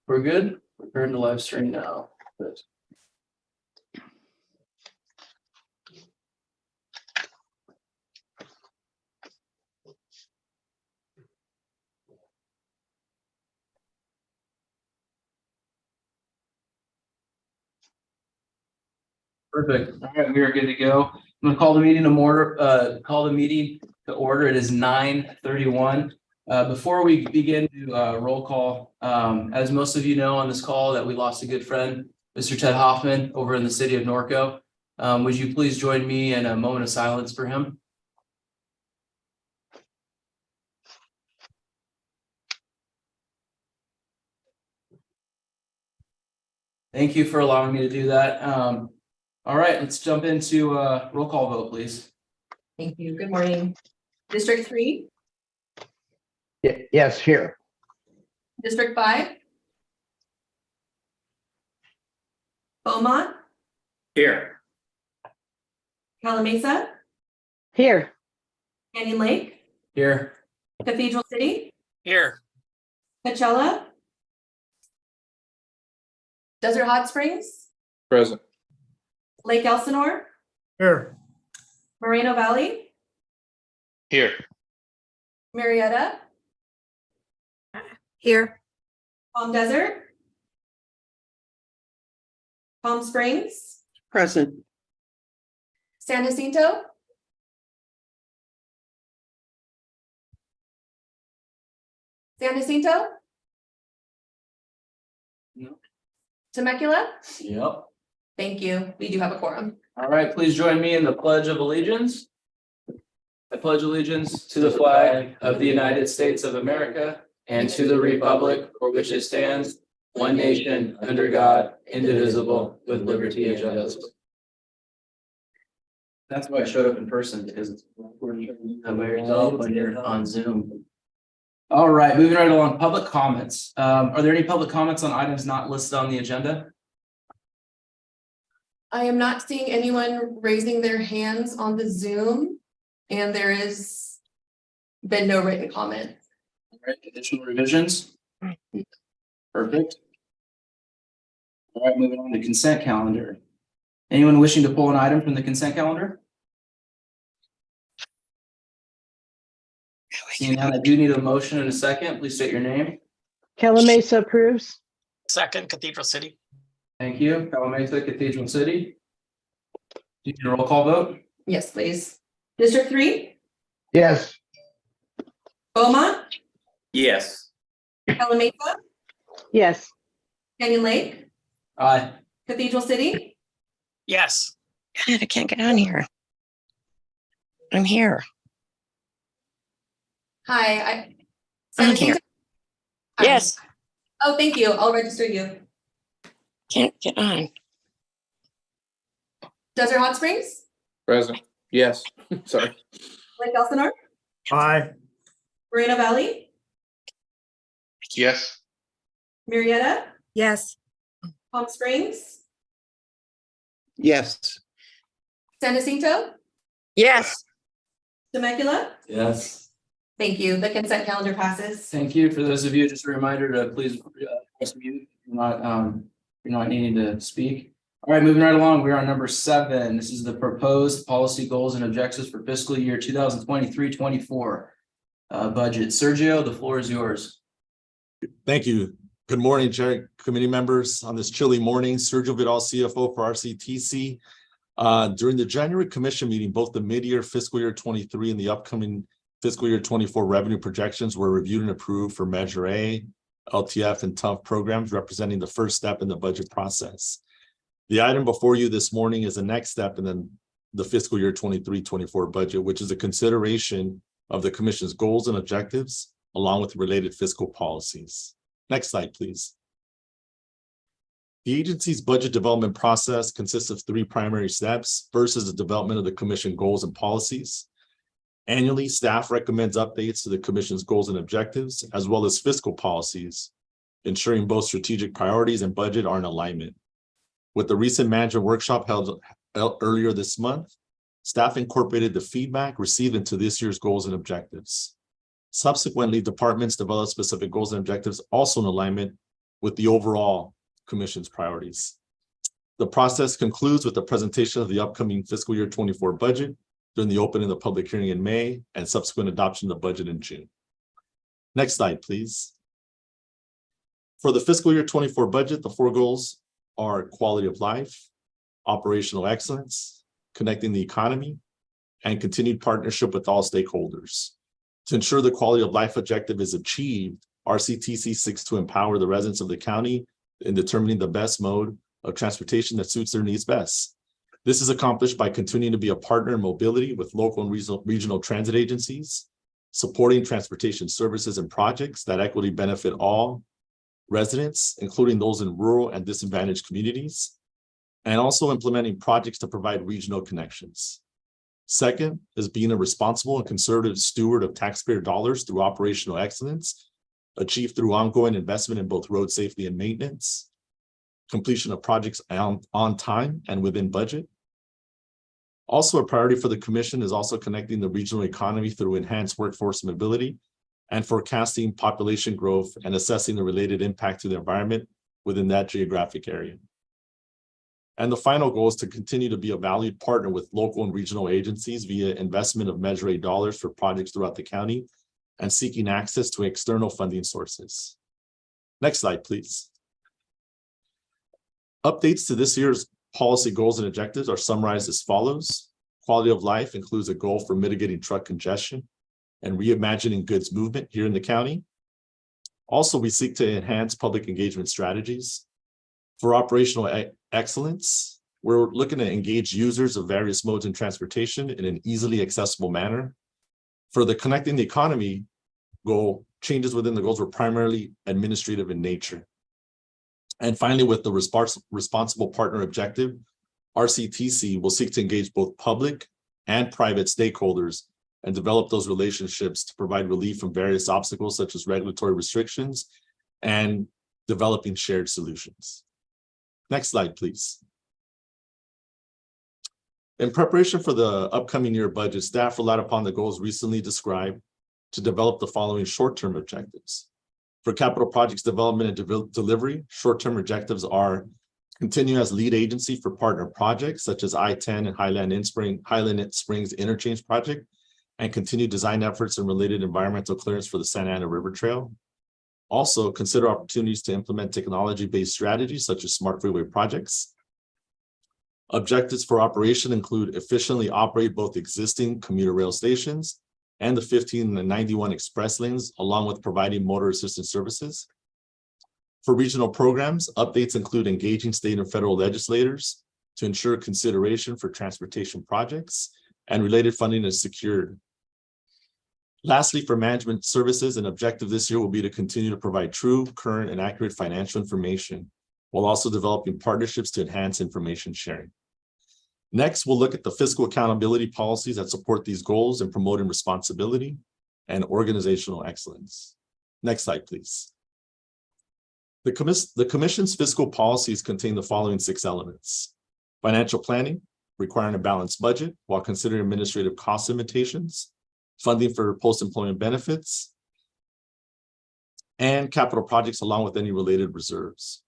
We're good. Return to live stream now. Good. Perfect. All right, we are good to go. I'm gonna call the meeting to order. It is 9:31. Before we begin to roll call, as most of you know on this call that we lost a good friend, Mr. Ted Hoffman, over in the city of Norco. Would you please join me in a moment of silence for him? Thank you for allowing me to do that. All right, let's jump into roll call vote, please. Thank you. Good morning. District 3, Yes, here. District 5. Beaumont, Here. Calamasa, Here. Canyon Lake, Here. Cathedral City, Here. Coachella, Desert Hot Springs, Present. Lake Elsinore, Here. Moreno Valley, Here. Marietta, Here. Palm Desert, Palm Springs, Present. San Jacinto, San Jacinto, No. Temecula. Yep. Thank you. We do have a quorum. All right, please join me in the Pledge of Allegiance. I pledge allegiance to the flag of the United States of America and to the republic for which it stands, one nation, under God, indivisible, with liberty and justice. That's why I showed up in person, because it's by yourself when you're on Zoom. All right, moving right along, public comments. Are there any public comments on items not listed on the agenda? I am not seeing anyone raising their hands on the Zoom, and there is been no written comment. All right, additional revisions? Perfect. All right, moving on to consent calendar. Anyone wishing to pull an item from the consent calendar? Seeing none, I do need a motion and a second. Please state your name. Calamasa approves. Second, Cathedral City. Thank you. Calamasa Cathedral City. Do you need a roll call vote? Yes, please. District 3, Yes, Beaumont, Yes. Calamasa, Yes. Canyon Lake, Aye. Cathedral City, Yes. God, I can't get on here. I'm here. hi, I'm here. Hi. Yes, Oh, thank you. I'll register you. can't get on. Desert Hot Springs, Present. Yes. Sorry. Lake Elsinore, Aye. Moreno Valley, Yes. Marietta, Yes. Palm Springs, yes, San Jacinto, Yes, Temecula. Yes. Thank you. The consent calendar passes. Thank you. For those of you, just a reminder to please press mute. You're not needing to speak. All right, moving right along, we are on number 7. This is the proposed policy goals and objectives for fiscal year 2023-24 budget. Sergio, the floor is yours. Thank you. Good morning, Chair, committee members. On this chilly morning, Sergio Vidal, CFO for RCTC. During the January commission meeting, both the mid-year fiscal year 23 and the upcoming fiscal year 24 revenue projections were reviewed and approved for Measure A, LTF, and TUF programs, representing the first step in the budget process. The item before you this morning is the next step in the fiscal year 23-24 budget, which is a consideration of the commission's goals and objectives, along with related fiscal policies. Next slide, please. The agency's budget development process consists of 3 primary steps. First is the development of the commission goals and policies. Annually, staff recommends updates to the commission's goals and objectives, as well as fiscal policies, ensuring both strategic priorities and budget are in alignment. With the recent management workshop held earlier this month, staff incorporated the feedback received into this year's goals and objectives. Subsequently, departments developed specific goals and objectives also in alignment with the overall commission's priorities. The process concludes with the presentation of the upcoming fiscal year 24 budget during the opening of the public hearing in May and subsequent adoption of the budget in June. Next slide, please. For the fiscal year 24 budget, the 4 goals are quality of life, operational excellence, connecting the economy, and continued partnership with all stakeholders. To ensure the quality of life objective is achieved, RCTC seeks to empower the residents of the county in determining the best mode of transportation that suits their needs best. This is accomplished by continuing to be a partner in mobility with local and regional transit agencies, supporting transportation services and projects that equitably benefit all residents, including those in rural and disadvantaged communities, and also implementing projects to provide regional connections. Second is being a responsible and conservative steward of taxpayer dollars through operational excellence, achieved through ongoing investment in both road safety and maintenance, completion of projects on time and within budget. Also, a priority for the commission is also connecting the regional economy through enhanced workforce mobility and forecasting population growth and assessing the related impact to the environment within that geographic area. And the final goal is to continue to be a valued partner with local and regional agencies via investment of Measure A dollars for projects throughout the county and seeking access to external funding sources. Next slide, please. Updates to this year's policy goals and objectives are summarized as follows. Quality of life includes a goal for mitigating truck congestion and reimagining goods movement here in the county. Also, we seek to enhance public engagement strategies. For operational excellence, we're looking to engage users of various modes in transportation in an easily accessible manner. For the connecting the economy goal, changes within the goals were primarily administrative in nature. And finally, with the responsible partner objective, RCTC will seek to engage both public and private stakeholders and develop those relationships to provide relief from various obstacles such as regulatory restrictions and developing shared solutions. Next slide, please. In preparation for the upcoming year budget, staff relied upon the goals recently described to develop the following short-term objectives. For capital projects development and delivery, short-term objectives are continue as lead agency for partner projects such as I-10 and Highland Springs Interchange Project, and continue design efforts and related environmental clearance for the Santa Ana River Trail. Also, consider opportunities to implement technology-based strategies such as smart freeway projects. Objectives for operation include efficiently operate both existing commuter rail stations and the 15 and 91 express lanes, along with providing motor assistance services. For regional programs, updates include engaging state and federal legislators to ensure consideration for transportation projects and related funding is secured. Lastly, for management services, an objective this year will be to continue to provide true, current, and accurate financial information while also developing partnerships to enhance information sharing. Next, we'll look at the fiscal accountability policies that support these goals and promoting responsibility and organizational excellence. Next slide, please. The Commission's fiscal policies contain the following 6 elements: financial planning, requiring a balanced budget while considering administrative cost limitations, funding for post-employment benefits, and capital projects along with any related reserves.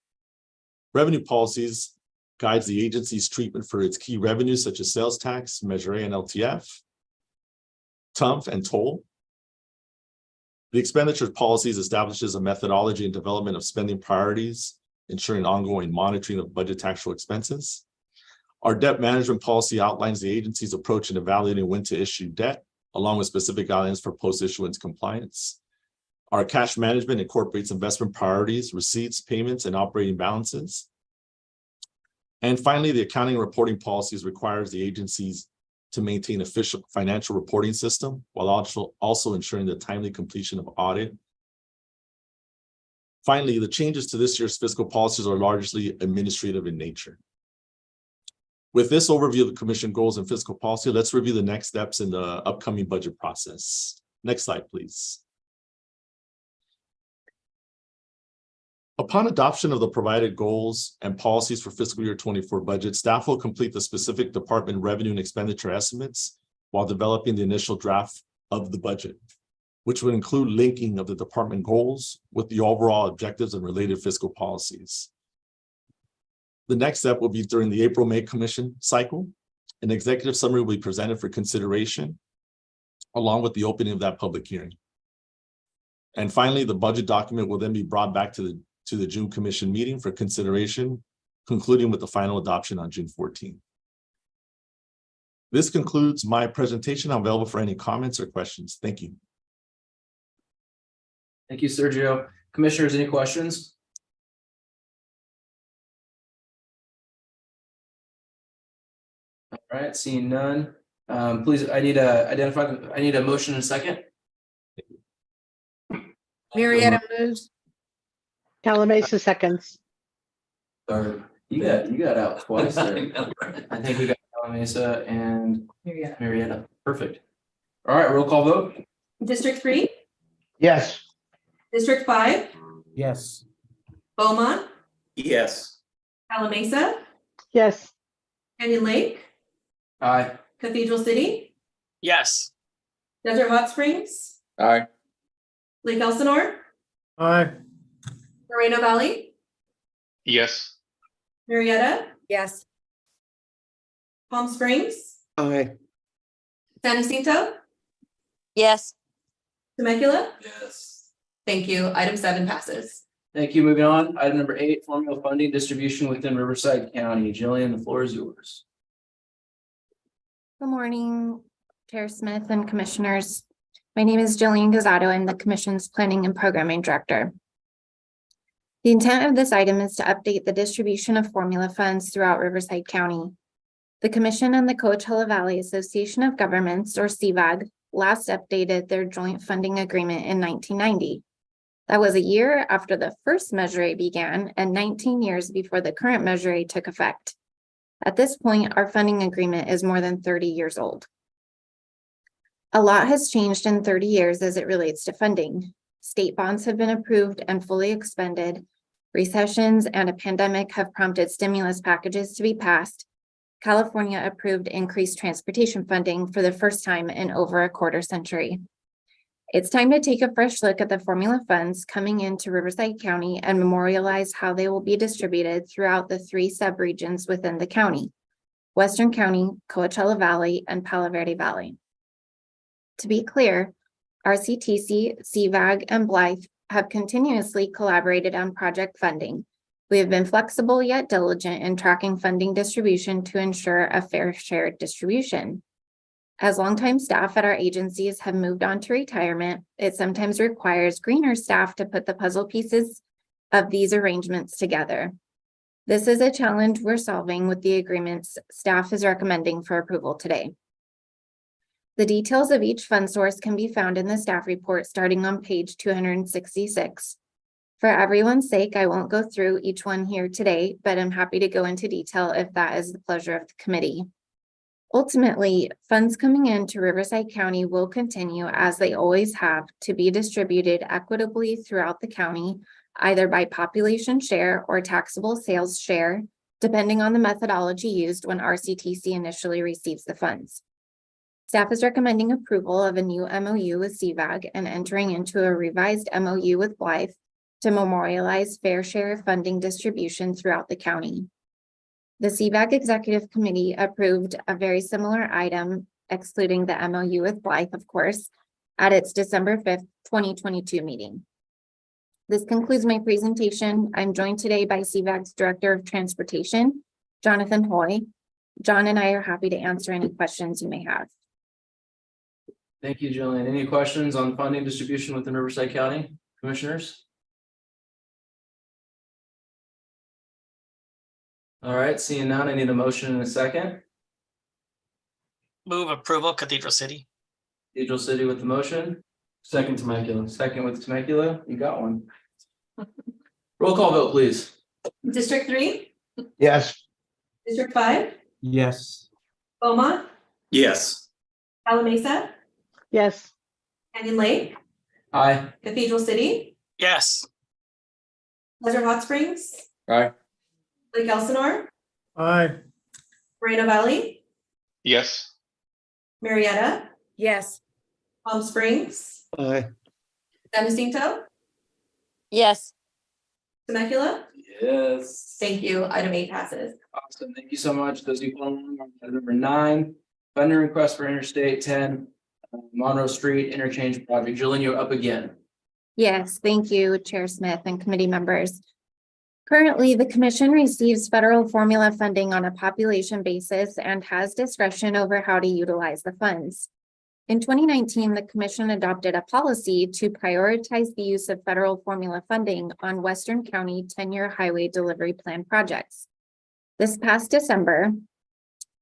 Revenue policies guides the agency's treatment for its key revenues such as sales tax, Measure A and LTF, TUMF, and toll. The expenditure policies establishes a methodology and development of spending priorities, ensuring ongoing monitoring of budget actual expenses. Our debt management policy outlines the agency's approach in evaluating when to issue debt, along with specific guidelines for post-issuance compliance. Our cash management incorporates investment priorities, receipts, payments, and operating balances. And finally, the accounting and reporting policies requires the agencies to maintain official financial reporting system while also ensuring the timely completion of audit. Finally, the changes to this year's fiscal policies are largely administrative in nature. With this overview of the Commission goals and fiscal policy, let's review the next steps in the upcoming budget process. Next slide, please. Upon adoption of the provided goals and policies for fiscal year 24 budget, staff will complete the specific department revenue and expenditure estimates while developing the initial draft of the budget. which would include linking of the department goals with the overall objectives and related fiscal policies. The next step will be during the April-May commission cycle. An executive summary will be presented for consideration, along with the opening of that public hearing. And finally, the budget document will then be brought back to the June commission meeting for consideration, concluding with the final adoption on June 14th. This concludes my presentation. I'm available for any comments or questions. Thank you. Thank you, Sergio. Commissioners, any questions? All right, seeing none. Please, I need a motion and a second. Marietta moves. Callamasa seconds. Sorry, you got out twice there. I think we got Mesa and Marietta. Perfect. All right, roll call vote. District 3, Yes. District 5, Yes. Beaumont, Yes. Calamasa, Yes. Canyon Lake, Aye. Cathedral City, Yes. Desert Hot Springs, Aye. Lake Elsinore, Aye. Moreno Valley, Yes. Marietta, Yes. Palm Springs, Aye. San Jacinto, Yes. Temecula. Yes. Thank you. Item 7 passes. Thank you. Moving on. Item number 8, formula funding distribution within Riverside County. Jillian, the floor is yours. Good morning, Chair Smith and Commissioners. My name is Jillian Gazzato. I'm the Commission's Planning and Programming Director. The intent of this item is to update the distribution of formula funds throughout Riverside County. The Commission and the Coachella Valley Association of Governments, or CVAG, last updated their joint funding agreement in 1990. That was a year after the first Measure A began and 19 years before the current Measure A took effect. At this point, our funding agreement is more than 30 years old. A lot has changed in 30 years as it relates to funding. State bonds have been approved and fully expended. Recessions and a pandemic have prompted stimulus packages to be passed. California approved increased transportation funding for the first time in over a quarter century. It's time to take a fresh look at the formula funds coming into Riverside County and memorialize how they will be distributed throughout the 3 subregions within the county: Western County, Coachella Valley, and Palo Verde Valley. To be clear, RCTC, CVAG, and Blythe have continuously collaborated on project funding. We have been flexible yet diligent in tracking funding distribution to ensure a fair share distribution. As longtime staff at our agencies have moved on to retirement, it sometimes requires greener staff to put the puzzle pieces of these arrangements together. This is a challenge we're solving with the agreements staff is recommending for approval today. The details of each fund source can be found in the staff report starting on page 266. For everyone's sake, I won't go through each one here today, but I'm happy to go into detail if that is the pleasure of the committee. Ultimately, funds coming into Riverside County will continue, as they always have, to be distributed equitably throughout the county, either by population share or taxable sales share, depending on the methodology used when RCTC initially receives the funds. Staff is recommending approval of a new MOU with CVAG and entering into a revised MOU with Blythe to memorialize fair share funding distribution throughout the county. The CVAG Executive Committee approved a very similar item, excluding the MOU with Blythe, of course, at its December 5th, 2022 meeting. This concludes my presentation. I'm joined today by CVAG's Director of Transportation, Jonathan Hoy. John and I are happy to answer any questions you may have. Thank you, Jillian. Any questions on funding distribution within Riverside County, Commissioners? All right, seeing none, I need a motion in a second. Move approval, Cathedral City. Cathedral City with the motion. Second Temecula. Second with Temecula. You got one. Roll call vote, please. District 3, Yes. District 5, Yes. Beaumont, Yes. Calamasa, Yes. Canyon Lake, Aye. Cathedral City, Yes. Desert Hot Springs, Aye. Lake Elsinore, Aye. Moreno Valley, Yes. Marietta, Yes. Palm Springs, Aye. San Jacinto, Yes. Temecula. Yes. Thank you. Item 8 passes. Awesome. Thank you so much. Those of you following along, item number 9, funding request for Interstate 10, Monroe Street Interchange Project. Jillian, you're up again. Yes, thank you, Chair Smith and committee members. Currently, the commission receives federal formula funding on a population basis and has discretion over how to utilize the funds. In 2019, the commission adopted a policy to prioritize the use of federal formula funding on Western County 10-year highway delivery plan projects. This past December,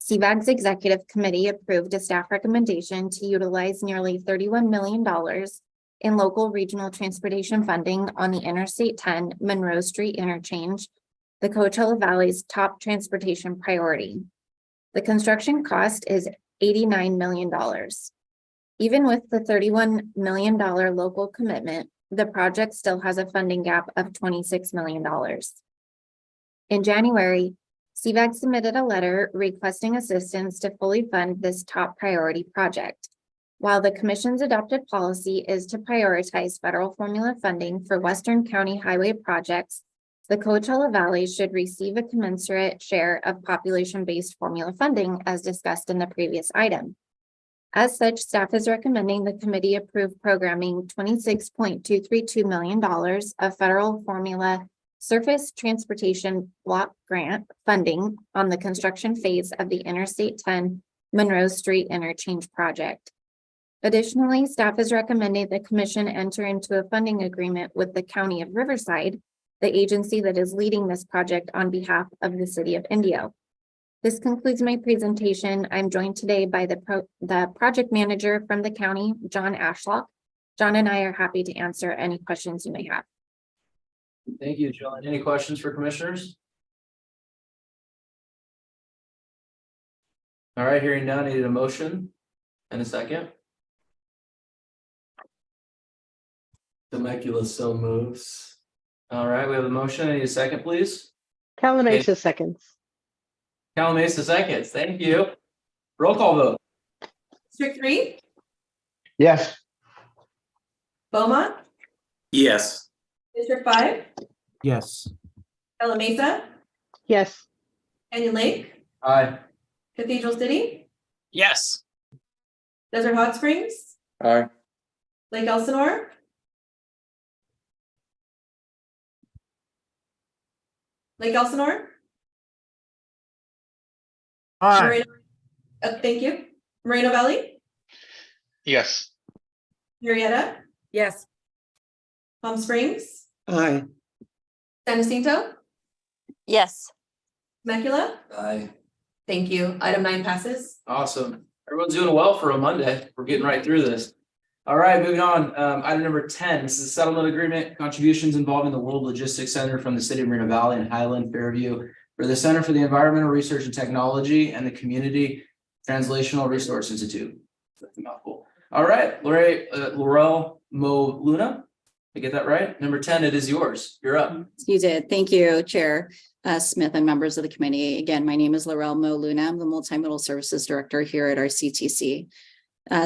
CVAG's executive committee approved a staff recommendation to utilize nearly $31 million in local regional transportation funding on the Interstate 10 Monroe Street interchange, the Coachella Valley's top transportation priority. The construction cost is $89 million. Even with the $31 million local commitment, the project still has a funding gap of $26 million. In January, CVAG submitted a letter requesting assistance to fully fund this top priority project. While the commission's adopted policy is to prioritize federal formula funding for Western County highway projects, the Coachella Valley should receive a commensurate share of population-based formula funding as discussed in the previous item. As such, staff is recommending the committee approve programming $26.232 million of federal formula surface transportation block grant funding on the construction phase of the Interstate 10 Monroe Street interchange project. Additionally, staff is recommending the commission enter into a funding agreement with the County of Riverside, the agency that is leading this project on behalf of the City of Indio. This concludes my presentation. I'm joined today by the project manager from the county, John Ashlock. John and I are happy to answer any questions you may have. Thank you, Jillian. Any questions for commissioners? All right, hearing none, I need a motion and a second. Temecula so moves. All right, we have a motion. I need a second, please. Callamasa seconds. Calamasa seconds. Thank you. Roll call vote. District 3, Yes. Beaumont, Yes. District 5, Yes. Mesa, Yes. Canyon Lake, Aye. Cathedral City, Yes. Desert Hot Springs, Aye. Lake Elsinore, Lake Elsinore, Aye. Moreno, thank you, Moreno Valley, Yes. Marietta, Yes. Palm Springs, Aye. San Jacinto, Yes. Temecula. Aye. Thank you. Item 9 passes. Awesome. Everyone's doing well for a Monday. We're getting right through this. All right, moving on. Item number 10, this is a settlement agreement, contributions involving the World Logistics Center from the City of Moreno Valley and Highland Fairview for the Center for the Environmental Research and Technology and the Community Translational Resource Institute. That's a mouthful. All right, Laurel Mo Luna, I get that right? Number 10, it is yours. You're up. You did. Thank you, Chair Smith and members of the committee. Again, my name is Laurel Mo Luna. I'm the Multimodal Services Director here at our CTC.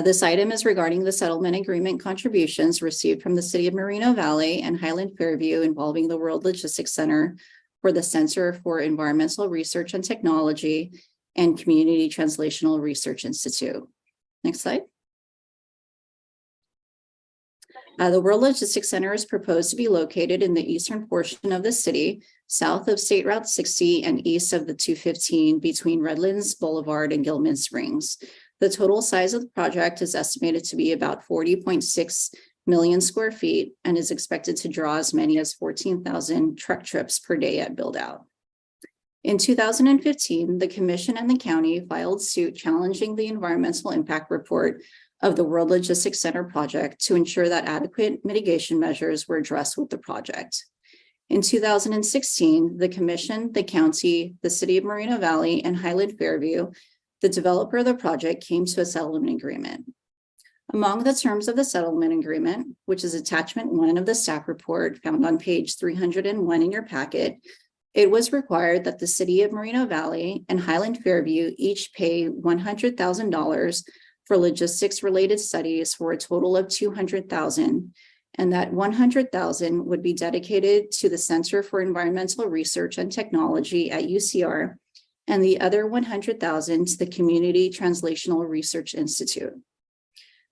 This item is regarding the settlement agreement contributions received from the City of Moreno Valley and Highland Fairview involving the World Logistics Center for the Center for Environmental Research and Technology and Community Translational Research Institute. Next slide. The World Logistics Center is proposed to be located in the eastern portion of the city, south of State Route 60 and east of the 215 between Redlands Boulevard and Gilman Springs. The total size of the project is estimated to be about 40.6 million square feet and is expected to draw as many as 14,000 truck trips per day at build out. In 2015, the commission and the county filed suit challenging the environmental impact report of the World Logistics Center project to ensure that adequate mitigation measures were addressed with the project. In 2016, the commission, the county, the City of Moreno Valley, and Highland Fairview, the developer of the project, came to a settlement agreement. Among the terms of the settlement agreement, which is attachment 1 of the staff report found on page 301 in your packet, it was required that the City of Moreno Valley and Highland Fairview each pay $100,000 for for logistics-related studies for a total of $200,000, and that $100,000 would be dedicated to the Center for Environmental Research and Technology at UCR, and the other $100,000 to the Community Translational Research Institute.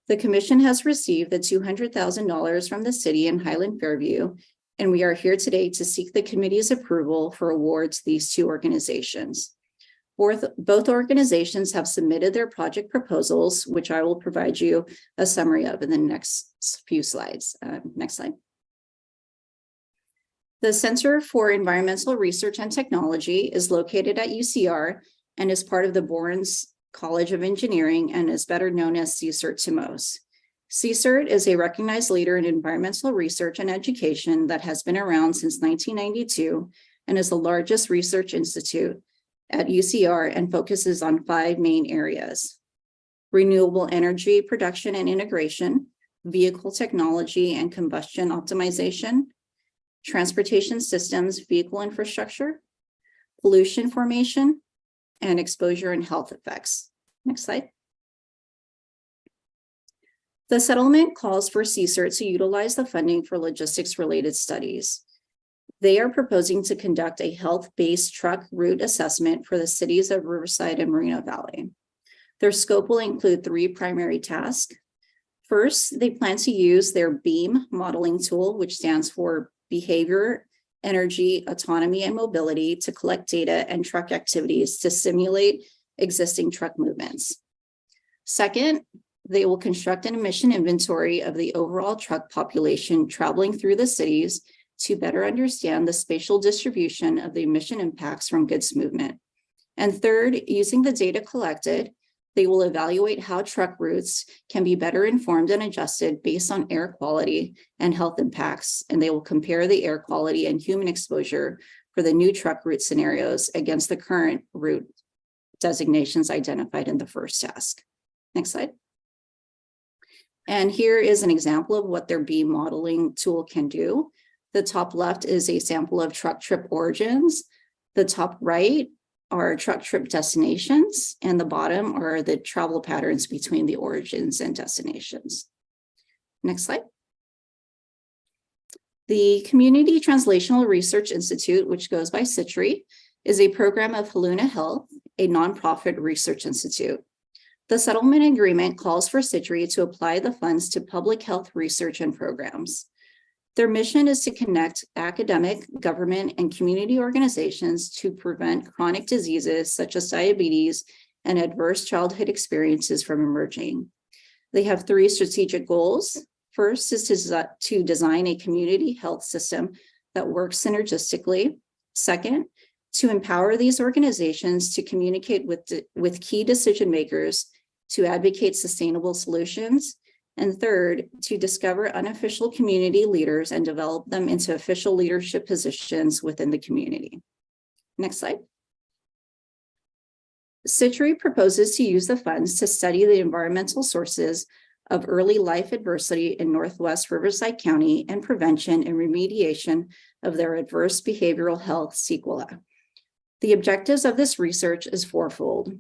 The commission has received the $200,000 from the city in Highland Fairview, and we are here today to seek the committee's approval for award to these two organizations. Both organizations have submitted their project proposals, which I will provide you a summary of in the next few slides. Next slide. The Center for Environmental Research and Technology is located at UCR and is part of the Bourns College of Engineering and is better known as CSERT to most. CSERT is a recognized leader in environmental research and education that has been around since 1992 and is the largest research institute at UCR and focuses on 5 main areas: renewable energy production and integration, vehicle technology and combustion optimization, transportation systems, vehicle infrastructure, pollution formation, and exposure and health effects. Next slide. The settlement calls for CSERT to utilize the funding for logistics-related studies. They are proposing to conduct a health-based truck route assessment for the cities of Riverside and Moreno Valley. Their scope will include 3 primary tasks. First, they plan to use their BEAM modeling tool, which stands for Behavior, Energy, Autonomy, and Mobility, to collect data and truck activities to simulate existing truck movements. Second, they will construct an emission inventory of the overall truck population traveling through the cities to better understand the spatial distribution of the emission impacts from goods movement. And third, using the data collected, they will evaluate how truck routes can be better informed and adjusted based on air quality and health impacts, and they will compare the air quality and human exposure for the new truck route scenarios against the current route designations identified in the first task. Next slide. And here is an example of what their BEAM modeling tool can do. The top left is a sample of truck trip origins. The top right are truck trip destinations, and the bottom are the travel patterns between the origins and destinations. Next slide. The Community Translational Research Institute, which goes by CITRI, is a program of Haluna Health, a nonprofit research institute. The settlement agreement calls for CITRI to apply the funds to public health research and programs. Their mission is to connect academic, government, and community organizations to prevent chronic diseases such as diabetes and adverse childhood experiences from emerging. They have 3 strategic goals. First is to design a community health system that works synergistically. Second, to empower these organizations to communicate with key decision makers to advocate sustainable solutions. And third, to discover unofficial community leaders and develop them into official leadership positions within the community. Next slide. CITRI proposes to use the funds to study the environmental sources of early life adversity in Northwest Riverside County and prevention and remediation of their adverse behavioral health sequelae. The objectives of this research is fourfold.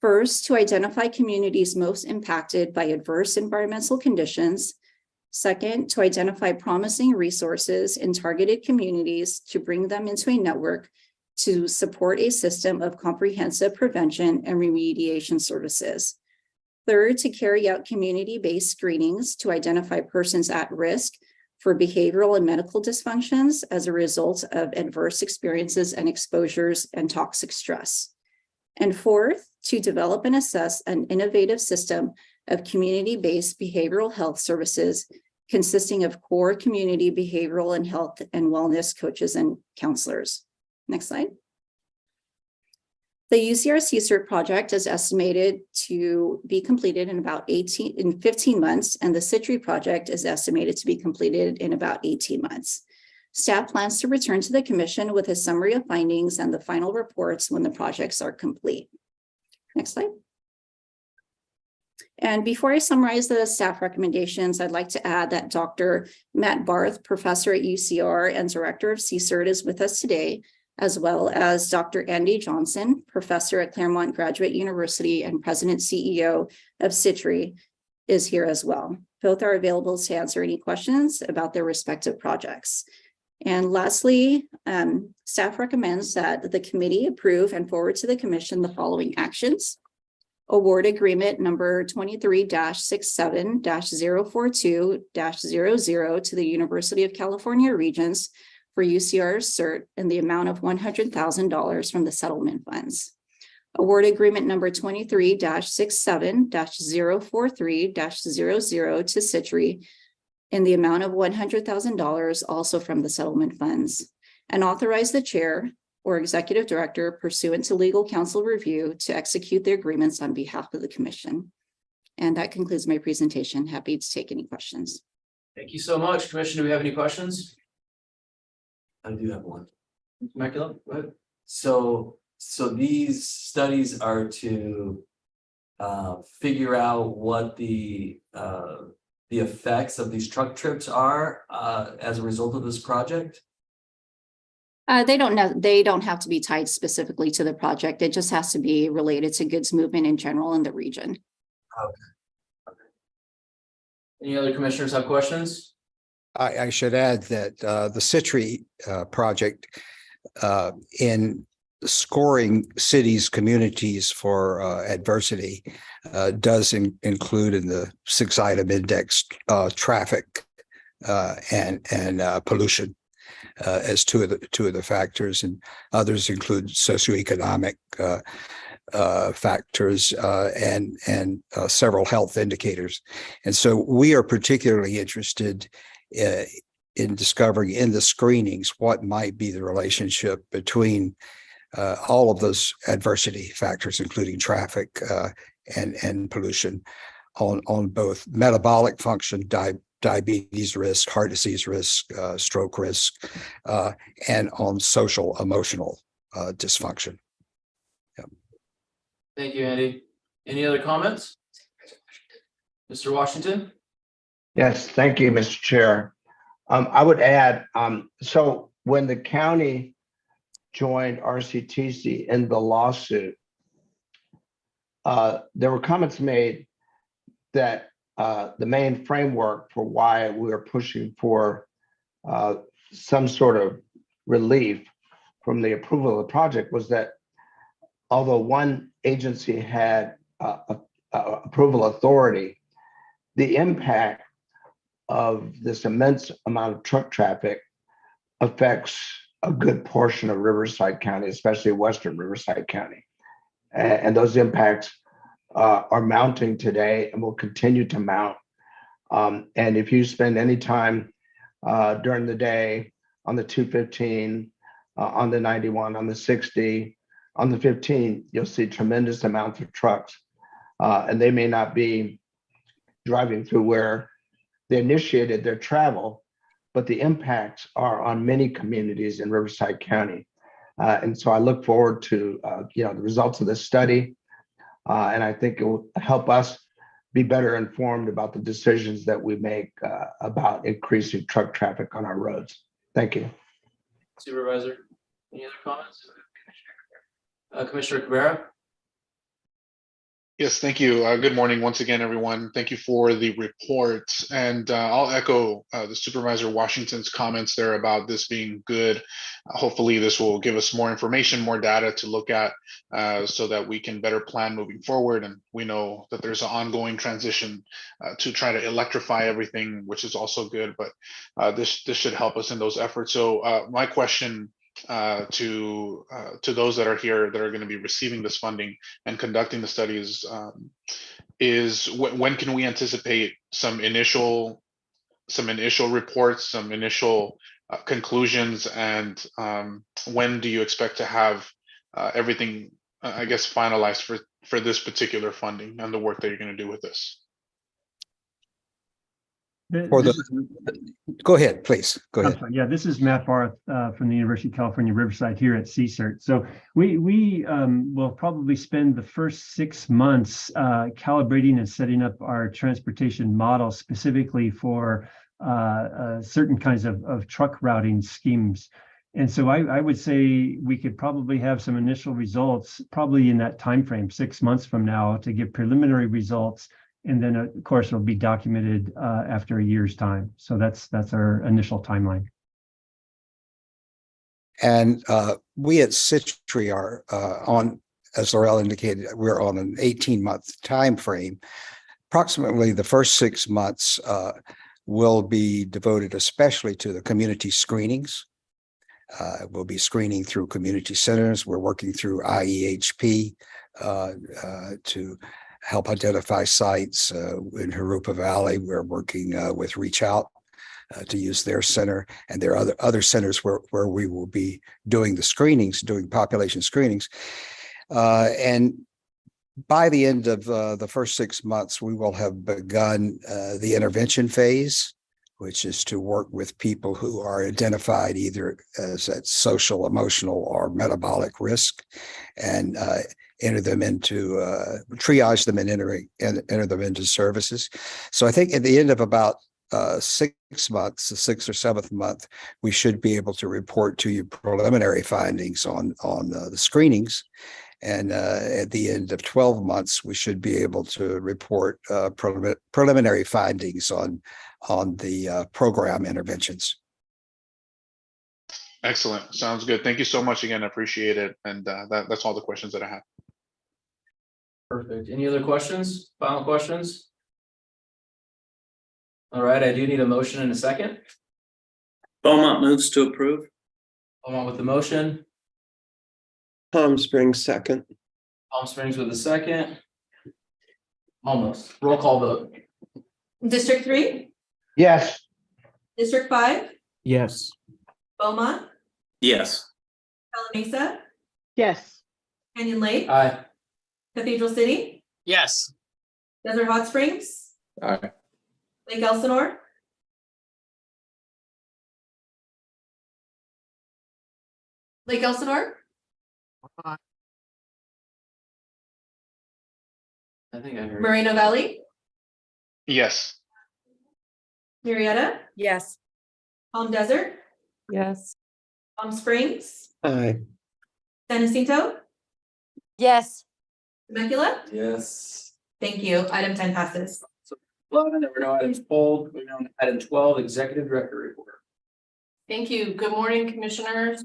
First, to identify communities most impacted by adverse environmental conditions. Second, to identify promising resources in targeted communities to bring them into a network to support a system of comprehensive prevention and remediation services. Third, to carry out community-based screenings to identify persons at risk for behavioral and medical dysfunctions as a result of adverse experiences and exposures and toxic stress. And fourth, to develop and assess an innovative system of community-based behavioral health services consisting of core community behavioral and health and wellness coaches and counselors. Next slide. The UCR CSERT project is estimated to be completed in about 15 months, and the CITRI project is estimated to be completed in about 18 months. Staff plans to return to the commission with a summary of findings and the final reports when the projects are complete. Next slide. And before I summarize the staff recommendations, I'd like to add that Dr. Matt Barth, professor at UCR and director of CSERT, is with us today, as well as Dr. Andy Johnson, professor at Claremont Graduate University and president CEO of Citri, is here as well. Both are available to answer any questions about their respective projects. And lastly, staff recommends that the committee approve and forward to the commission the following actions. Award agreement number 23-67-042-00 to the University of California Regents for UCR cert in the amount of $100,000 from the settlement funds. Award agreement number 23-67-043-00 to Citri in the amount of $100,000 also from the settlement funds, and authorize the chair or executive director pursuant to legal counsel review to execute the agreements on behalf of the commission. And that concludes my presentation. Happy to take any questions. Thank you so much. Commissioner, do we have any questions? I do have one. Immaculate, go ahead. So these studies are to figure out what the effects of these truck trips are as a result of this project? They don't have to be tied specifically to the project. It just has to be related to goods movement in general in the region. Okay. Any other commissioners have questions? I should add that the Citri project in scoring cities, communities for adversity does include in the 6-item index traffic and pollution as two of the factors, and others include socioeconomic factors and several health indicators. And so we are particularly interested in discovering in the screenings what might be the relationship between all of those adversity factors, including traffic and pollution, on both metabolic function, diabetes risk, heart disease risk, stroke risk, and on social emotional dysfunction. Thank you, Andy. Any other comments? Mr. Washington? Yes, thank you, Mr. Chair. I would add, so when the county joined RCTC in the lawsuit, there were comments made that the main framework for why we were pushing for some sort of relief from the approval of the project was that although one agency had approval authority, the impact of this immense amount of truck traffic affects a good portion of Riverside County, especially Western Riverside County. And those impacts are mounting today and will continue to mount. And if you spend any time during the day on the 215, on the 91, on the 60, on the 15, you'll see tremendous amounts of trucks. And they may not be driving through where they initiated their travel, but the impacts are on many communities in Riverside County. And so I look forward to the results of this study. And I think it will help us be better informed about the decisions that we make about increasing truck traffic on our roads. Thank you. Supervisor, any other comments? Commissioner Cabrera? Yes, thank you. Good morning once again, everyone. Thank you for the report. And I'll echo the Supervisor Washington's comments there about this being good. Hopefully this will give us more information, more data to look at so that we can better plan moving forward. And we know that there's an ongoing transition to try to electrify everything, which is also good, but this should help us in those efforts. So my question to those that are here that are going to be receiving this funding and conducting the studies is when can we anticipate some initial reports, some initial conclusions, and when do you expect to have everything I guess finalized for this particular funding and the work that you're going to do with this? Go ahead, please. Go ahead. Yeah, this is Matt Barth from the University of California, Riverside here at CSERT. So we will probably spend the first 6 months calibrating and setting up our transportation model specifically for certain kinds of truck routing schemes. And so I would say we could probably have some initial results, probably in that time frame, 6 months from now, to give preliminary results. And then, of course, it'll be documented after a year's time. So that's our initial timeline. And we at Citry are on, as Laurel indicated, we're on an 18-month time frame. Approximately the first 6 months will be devoted especially to the community screenings. We'll be screening through community centers. We're working through IEHP to help identify sites in Jurupa Valley. We're working with Reach Out to use their center, and there are other centers where we will be doing the screenings, doing population screenings. And by the end of the first 6 months, we will have begun the intervention phase, which is to work with people who are identified either as at social, emotional, or metabolic risk, and enter them into triage them and enter them into services. So I think at the end of about 6 months, the 6th or 7th month, we should be able to report to you preliminary findings on the screenings. And at the end of 12 months, we should be able to report preliminary findings on the program interventions. Excellent. Sounds good. Thank you so much again. I appreciate it. And that's all the questions that I have. Perfect. Any other questions? Final questions? All right, I do need a motion in a second. Beaumont moves to approve. Beaumont with the motion. Palm Springs second. Palm Springs with a second. Almost. Roll call vote. District 3, Yes. District 5, Yes. Beaumont, Yes. Bella Mesa, Yes. Canyon Lake, Aye. Cathedral City, Yes. Desert Hot Springs, Aye. Lake Elsinore, Lake Elsinore, I think I heard. Moreno Valley, Yes. Murrieta, Yes. Palm Desert, Yes. Palm Springs, Aye. San Jacinto, Yes. Temecula. Yes. Thank you. Item 10 passes. 11, there were no items pulled. We're on item 12, executive director report. Thank you. Good morning, commissioners.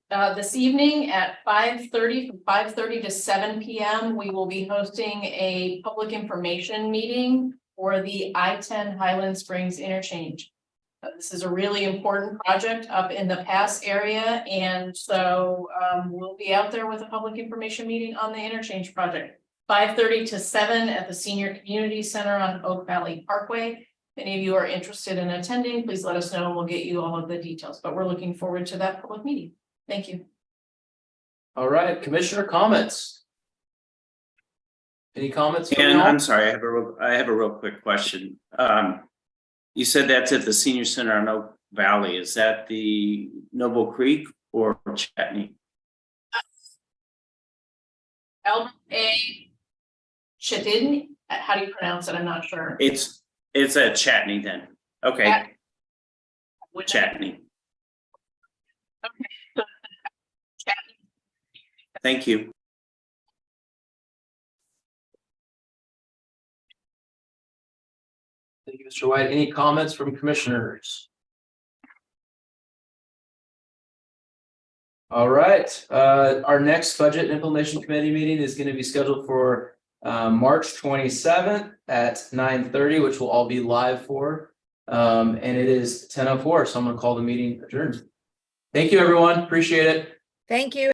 This evening at 5:30, from 5:30 to 7 p.m., we will be hosting a public information meeting for the I-10 Highland Springs interchange. This is a really important project up in the pass area, and so we'll be out there with a public information meeting on the interchange project. 5:30 to 7 at the Senior Community Center on Oak Valley Parkway. If any of you are interested in attending, please let us know and we'll get you all of the details, but we're looking forward to that public meeting. Thank you. All right, commissioner comments. Any comments? from And y'all? I'm sorry, I have a real quick question. You said that's at the Senior Center on Oak Valley. Is that the Noble Creek or Chatney? Albert A. Chedid, how do you pronounce it? I'm not sure. It's at Chatney then. Okay, Chatney. Okay. So, Chatney. Thank you. Thank you, Mr. White. Any comments from commissioners? All right, our next budget and implementation committee meeting is going to be scheduled for March 27th at 9:30, which will all be live for. And it is 10:04, so I'm going to call the meeting adjourned. Thank you, everyone. Appreciate it. Thank you.